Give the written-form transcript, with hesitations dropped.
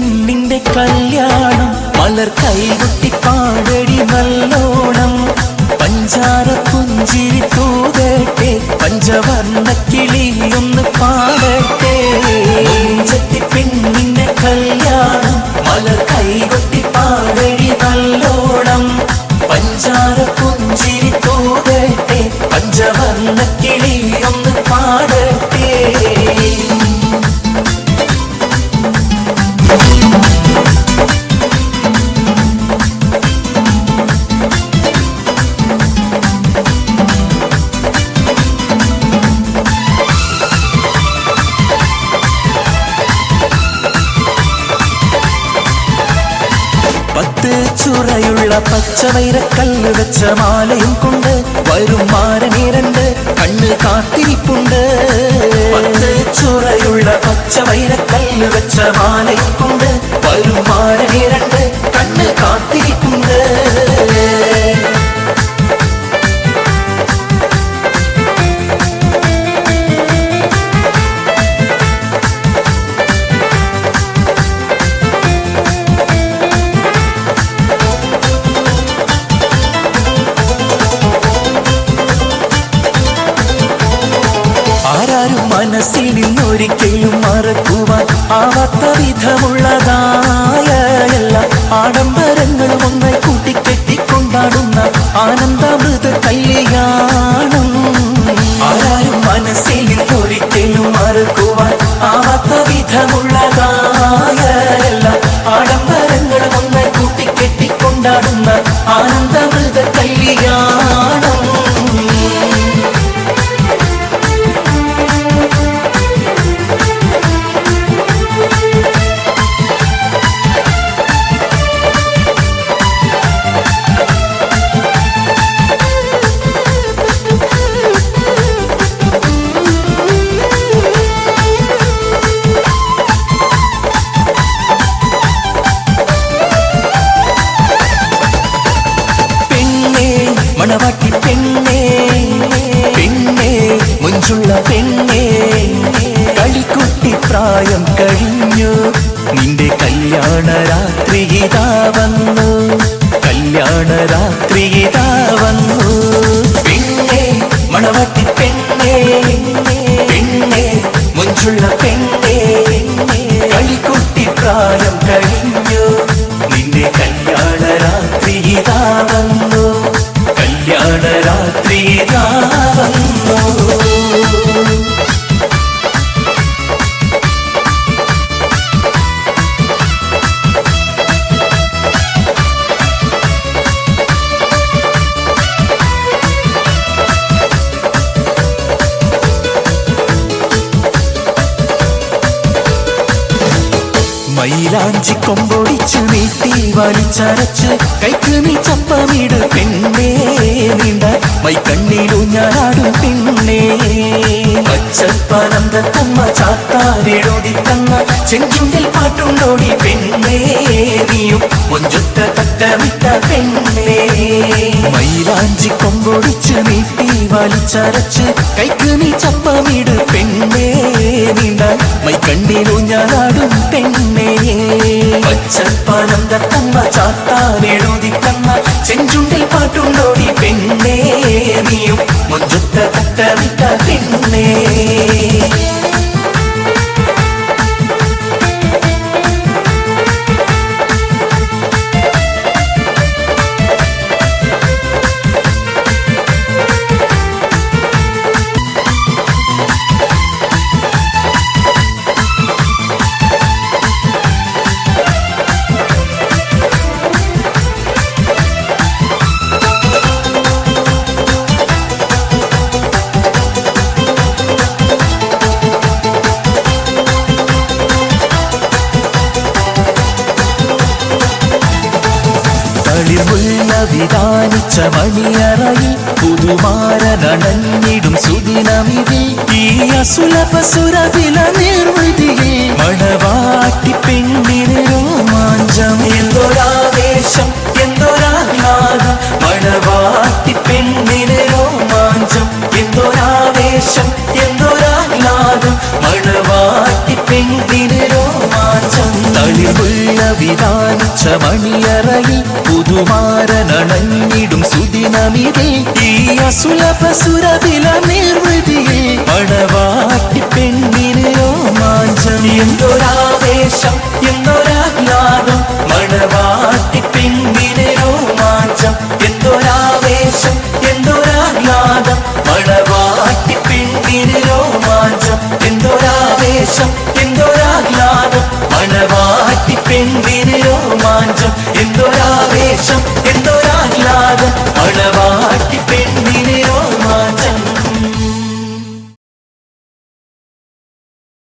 പെണ്ണിന്റെ കല്യാണം മലർ കൈകൊട്ടി പാടടി നല്ലോണം പഞ്ചാര പുഞ്ചിരി തൂകട്ടെ പഞ്ചവർണ്ണ കിളിയൊന്ന് പാടട്ടെ ചെത്തി പെണ്ണിന്റെ കല്യാണം മലർ കൈകൊട്ടി പാടടി നല്ലോണം പഞ്ചാര പുഞ്ചിരി തൂകട്ടെ പഞ്ചവർണ്ണ കിളിയൊന്ന് പാടട്ടെ ചുറയുള്ള പച്ചവൈരക്കല്ല് വെച്ച മാലയും കൊണ്ട് വരും മാരനീരണ്ട് കണ്ണ് കാത്തിരിപ്പുണ്ട് ചുറയുള്ള പച്ചവൈരക്കല്ല് വെച്ച മാലയും കൊണ്ട് വരും മാരനീരണ്ട് കണ്ണ് കാത്തിരിപ്പുണ്ട് മനസ്സിൽ നിന്നൊരിക്കലും മറക്കുവാൻ ആവാത്ത വിധമുള്ളതായ എല്ലാ ആഡംബരങ്ങളും ഒന്നായി കൂട്ടിക്കെട്ടിക്കൊണ്ടാടുന്ന ആനന്ദാമൃത കല്യാണം ആരാരും മനസ്സിൽ നിന്നൊരിക്കലും മറക്കുവാൻ ആവാത്ത വിധമുള്ളതായ എല്ലാ ആഡംബരങ്ങളും ഒന്നായി കൂട്ടിക്കെട്ടിക്കൊണ്ടാടുന്ന ആനന്ദാമൃത കല്യാണം മണവാട്ടി പെണ്ണേ പെണ്ണേ മുഞ്ചുള്ള പെണ്ണേ കളിക്കുട്ടി പ്രായം കഴിഞ്ഞു നിന്റെ കല്യാണ രാത്രി ഇതാ വന്നു കല്യാണ രാത്രി ഇതാ വന്നു പെണ്ണേ മണവാട്ടി പെണ്ണേ പെണ്ണേ മുഞ്ചുള്ള പെണ്ണേ കളിക്കുട്ടി പ്രായം കഴിഞ്ഞു നിന്റെ കല്യാണ രാത്രി ഇതാ വന്നു കല്യാണ രാത്രി ഇതാ വന്നു മൈലാഞ്ചി കൊമ്പൊടിച്ചു നീട്ടി വലിച്ചരച്ച് കൈക്ക് നീ ചപ്പമിട് പെണ്ണേ നീണ്ട മൈക്കണ്ണിലൂഞ്ഞാലാടും പെണ്ണേ പച്ചപ്പനന്തത്തമ്മ ചാത്താരെഴുതി തന്ന ചെഞ്ചുണ്ടിൽ പാട്ടുണ്ടോടി പെണ്ണേ നീയും മൊഞ്ചൊത്ത തട്ടമിട്ട പെണ്ണേ മൈലാഞ്ചി കൊമ്പൊടിച്ചു നീട്ടി വലിച്ചരച്ച് കൈക്ക് നീ ചപ്പമിട് പെണ്ണേ നീണ്ട മൈക്കണ്ണിലൂഞ്ഞാലാടും പെണ്ണേ പച്ചപ്പനന്തത്തമ്മ ചാത്താരെഴുതി തന്ന ചെഞ്ചുണ്ടിൽ പാട്ടുണ്ടോടി പെണ്ണേ നീയും മൊഞ്ചൊത്ത തട്ടമിട്ട പെണ്ണേ വിധാനിച്ച മണിയറയിൽ പുതുമാരനണഞ്ഞിടും സുദിനമിതിൽ ഈ അസുലഭസുരവില നിർവൃതിയിൽ മണവാട്ടി പെണ്ണിന് രോമാഞ്ചം എന്തൊരാവേശം എന്തൊരാഹ്ലാദം മണവാട്ടി പെണ്ണിന് രോമാഞ്ചം എന്തൊരാവേശം എന്തൊരാഹ്ലാദം മണവാട്ടി പെണ്ണിന് രോമാഞ്ചം പുതുമലിവുള്ള വിധാനിച്ച മണിയറയിൽ പുതുമാരനണഞ്ഞിടും സുദിനമിതേ ഈ അസുലഭ സുരവില നിർവൃതിയെ മണവാട്ടി പെണ്ണിന് രോമാഞ്ചം എന്തൊരാവേശം എന്തൊരാഹ്ലാദം മണവാട്ടി പെണ്ണിന് രോമാഞ്ചം എന്തൊരാവേശം എന്തൊരാഹ്ലാദം മണവാട്ടി പെണ്ണിന് രോമാഞ്ചം എന്തൊരാവേശം എന്തൊരാഹ്ലാദം മണവാട്ടി പെണ്ണിന് രോമാഞ്ചം എന്തൊരാ